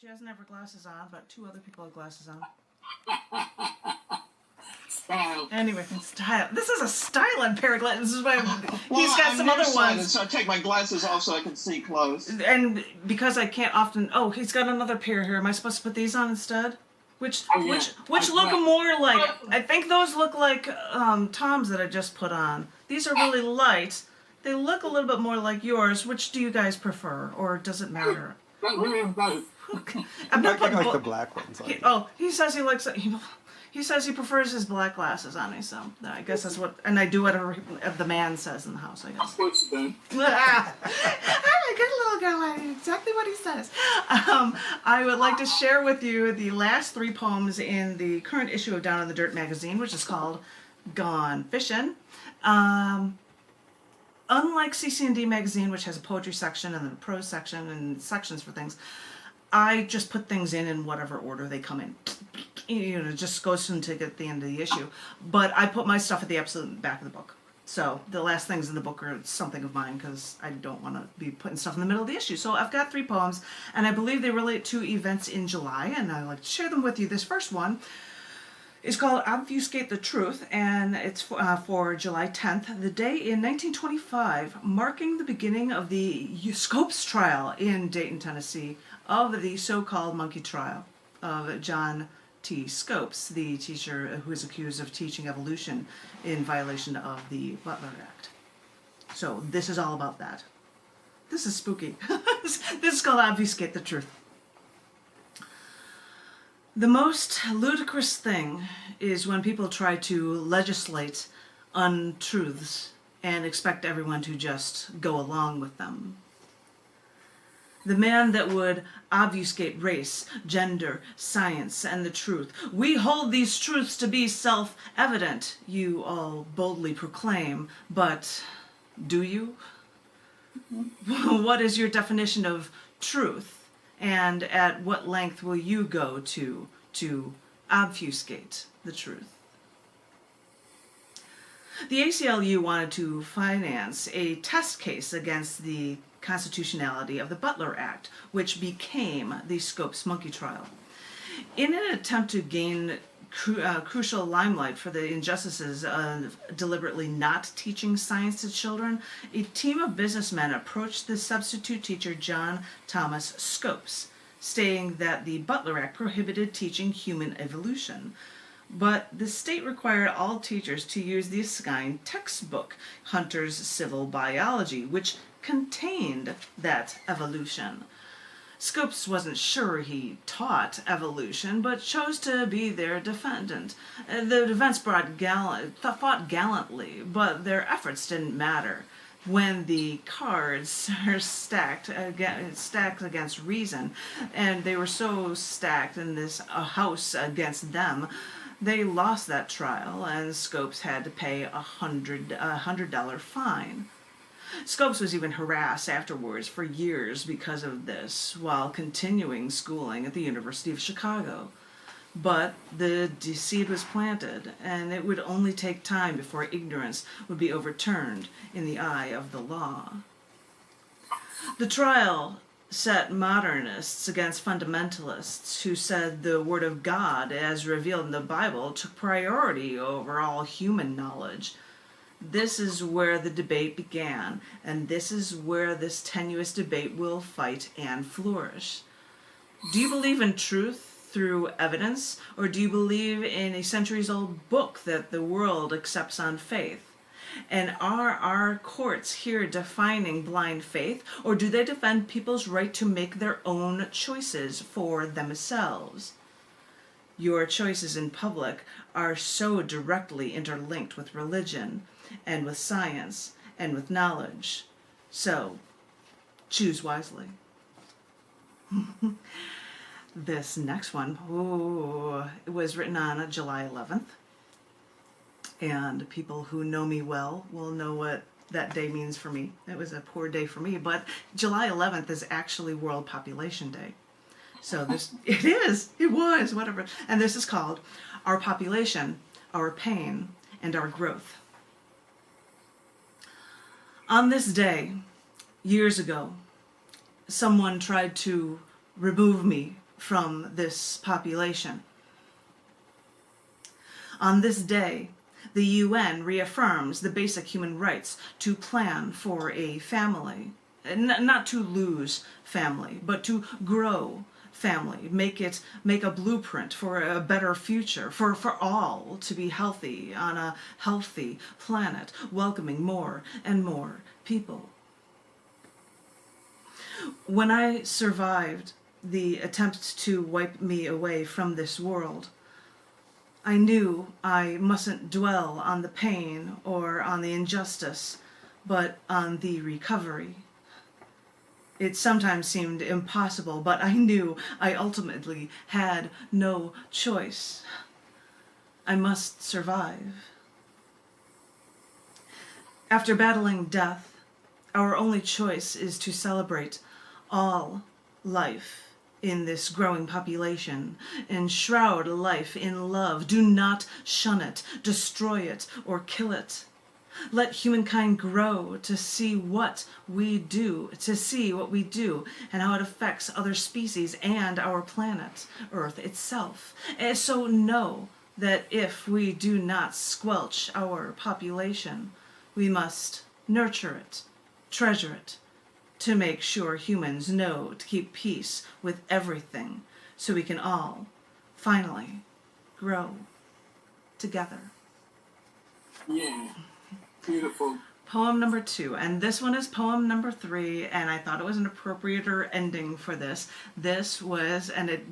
She doesn't have her glasses on, but two other people have glasses on. Style. Anyway, style. This is a styling pair of glasses. This is why he's got I'm some other ones. So I take my glasses off so I can see close. And because I can't often... Oh, he's got another pair here. Am I supposed to put these on instead? Which look more like... I think those look like Tom's that I just put on. These are really light. They look a little bit more like yours. Which do you guys prefer? Or does it matter? Okay. I'm not putting like the black ones. He says he likes... He says he prefers his black glasses on me, so I guess that's what... And I do whatever the man says in the house, I guess. Of course you do. I'm a good little girl. I do exactly what he says. I would like to share with you the last 3 poems in the current issue of Down in the Dirt magazine, which is called Gone Fishing. Unlike CC&D magazine, which has a poetry section and a prose section and sections for things, I just put things in whatever order they come in. You know, it just goes into get the end of the issue. But I put my stuff at the absolute back of the book. So the last things in the book are something of mine because I don't want to be putting stuff in the middle of the issue. So I've got 3 poems, and I believe they relate to events in July, and I'd like to share them with you. This first one is called Obfuscate the Truth, and it's for July 10th, the day in 1925, marking the beginning of the Scopes trial in Dayton, Tennessee, of the so-called monkey trial of John T. Scopes, the teacher who is accused of teaching evolution in violation of the Butler Act. So this is all about that. This is spooky. This is called Obfuscate the Truth. The most ludicrous thing is when people try to legislate untruths and expect everyone to just go along with them. The man that would obfuscate race, gender, science, and the truth. We hold these truths to be self-evident, you all boldly proclaim, but do you? What is your definition of truth? And at what length will you go to obfuscate the truth? The ACLU wanted to finance a test case against the constitutionality of the Butler Act, which became the Scopes monkey trial. In an attempt to gain crucial limelight for the injustices of deliberately not teaching science to children, a team of businessmen approached the substitute teacher John Thomas Scopes, stating that the Butler Act prohibited teaching human evolution. But the state required all teachers to use the assigned textbook, Hunter's Civil Biology, which contained that evolution. Scopes wasn't sure he taught evolution, but chose to be their defendant. The defense fought gallantly, but their efforts didn't matter. When the cards are stacked against reason, and they were so stacked in this house against them, they lost that trial, and Scopes had to pay a $100 fine. Scopes was even harassed afterwards for years because of this, while continuing schooling at the University of Chicago. But the seed was planted, and it would only take time before ignorance would be overturned in the eye of the law. The trial set modernists against fundamentalists who said the Word of God, as revealed in the Bible, took priority over all human knowledge. This is where the debate began, and this is where this tenuous debate will fight and flourish. Do you believe in truth through evidence, or do you believe in a centuries-old book that the world accepts on faith? And are our courts here defining blind faith, or do they defend people's right to make their own choices for themselves? Your choices in public are so directly interlinked with religion, and with science, and with knowledge. So, choose wisely. This next one, it was written on July 11th. And people who know me well will know what that day means for me. It was a poor day for me, but July 11th is actually World Population Day. So it was, whatever. And this is called Our Population, Our Pain, and Our Growth. On this day, years ago, someone tried to remove me from this population. On this day, the UN reaffirms the basic human rights to plan for a family. Not to lose family, but to grow family. Make a blueprint for a better future, for all to be healthy on a healthy planet, welcoming more and more people. When I survived the attempt to wipe me away from this world, I knew I mustn't dwell on the pain or on the injustice, but on the recovery. It sometimes seemed impossible, but I knew I ultimately had no choice. I must survive. After battling death, our only choice is to celebrate all life in this growing population, enshroud life in love. Do not shun it, destroy it, or kill it. Let humankind grow to see what we do, and how it affects other species and our planet, Earth itself. And so know that if we do not squelch our population, we must nurture it, treasure it, to make sure humans know to keep peace with everything, so we can all finally grow together. Yeah. Beautiful. Poem number 2, and this one is poem number 3, and I thought it was an appropriater ending for this. This was, and it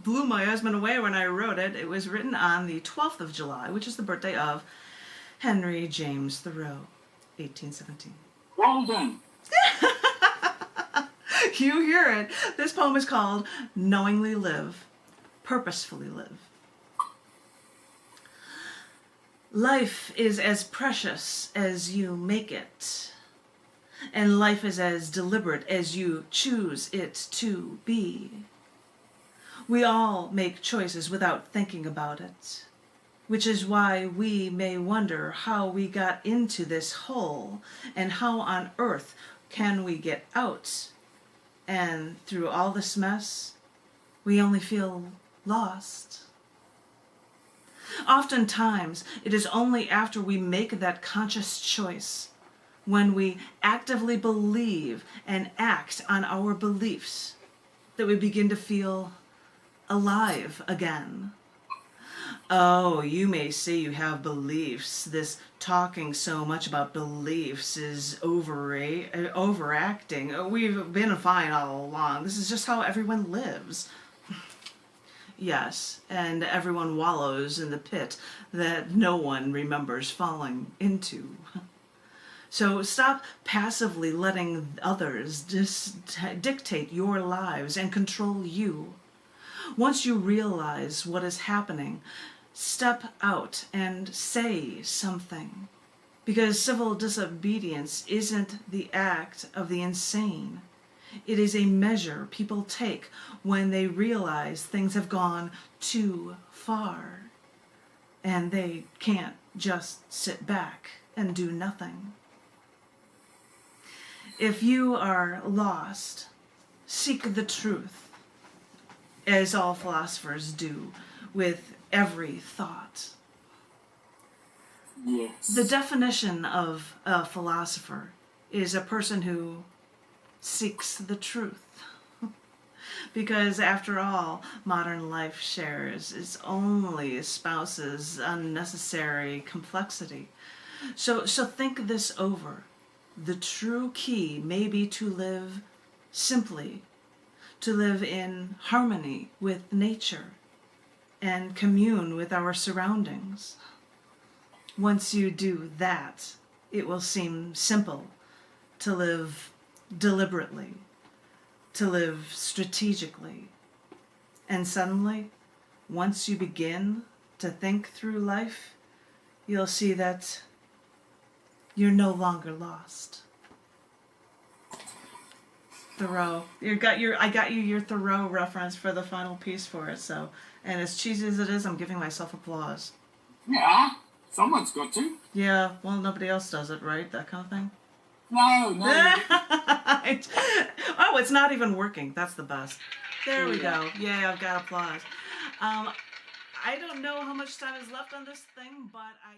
blew my husband away when I wrote it, it was written on the 12th of July, which is the birthday of Henry James Thoreau, 1817. Well done. You hear it. This poem is called Knowingly Live, Purposefully Live. Life is as precious as you make it, and life is as deliberate as you choose it to be. We all make choices without thinking about it, which is why we may wonder how we got into this hole and how on earth can we get out. And through all this mess, we only feel lost. Oftentimes, it is only after we make that conscious choice, when we actively believe and act on our beliefs, that we begin to feel alive again. Oh, you may say you have beliefs. This talking so much about beliefs is overacting. We've been fine all along. This is just how everyone lives. Yes, and everyone wallows in the pit that no one remembers falling into. So stop passively letting others dictate your lives and control you. Once you realize what is happening, step out and say something. Because civil disobedience isn't the act of the insane. It is a measure people take when they realize things have gone too far. And they can't just sit back and do nothing. If you are lost, seek the truth, as all philosophers do, with every thought. Yes. The definition of a philosopher is a person who seeks the truth. Because after all, modern life shares its only espouses unnecessary complexity. So think this over. The true key may be to live simply, to live in harmony with nature and commune with our surroundings. Once you do that, it will seem simple to live deliberately, to live strategically. And suddenly, once you begin to think through life, you'll see that you're no longer lost. Thoreau. I got you your Thoreau reference for the final piece for it, so, and as cheesy as it is, I'm giving myself applause. Yeah, someone's got to. Yeah, well, nobody else does it, right? That kind of thing. No. Oh, it's not even working. That's the best. There we Yeah. go. Yeah, I've got applause. I don't know how much time is left on this thing, but I